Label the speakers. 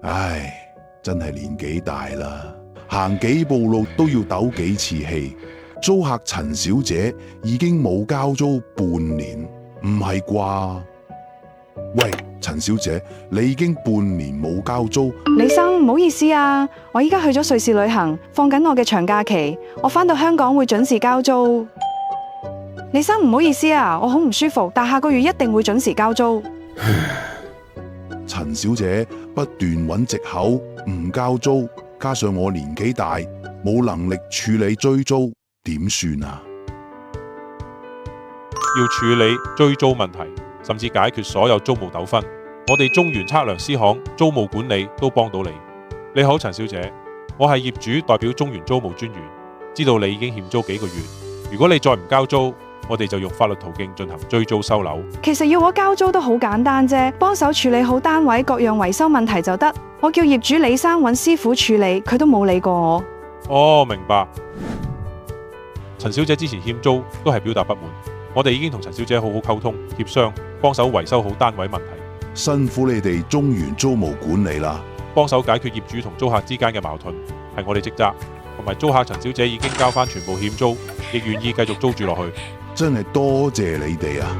Speaker 1: 唉，真係年紀大啦，行幾步路都要抖幾次氣。租客陳小姐已經冇交租半年，唔係啩？喂，陳小姐，你已經半年冇交租。
Speaker 2: 李生，唔好意思啊，我依家去咗瑞士旅行，放緊我嘅長假期，我返到香港會準時交租。李生，唔好意思啊，我好唔舒服，但下個月一定會準時交租。
Speaker 1: 陳小姐不斷揾藉口唔交租，加上我年紀大，冇能力處理追租，點算啊？
Speaker 3: 要處理追租問題，甚至解決所有租務糾紛，我哋中原測量師行租務管理都幫到你。你好，陳小姐，我係業主代表中原租務專員，知道你已經欠租幾個月，如果你再唔交租，我哋就用法律途徑進行追租收樓。
Speaker 2: 其實要我交租都好簡單啫，幫手處理好單位各樣維修問題就得。我叫業主李生揾師傅處理，佢都冇理過我。
Speaker 3: 哦，明白。陳小姐之前欠租都係表達不滿，我哋已經同陳小姐好好溝通協商，幫手維修好單位問題。
Speaker 1: 辛苦你哋中原租務管理啦，
Speaker 3: 幫手解決業主同租客之間嘅矛盾係我哋職責，同埋租客陳小姐已經交翻全部欠租，亦願意繼續租住落去。
Speaker 1: 真係多謝你哋啊！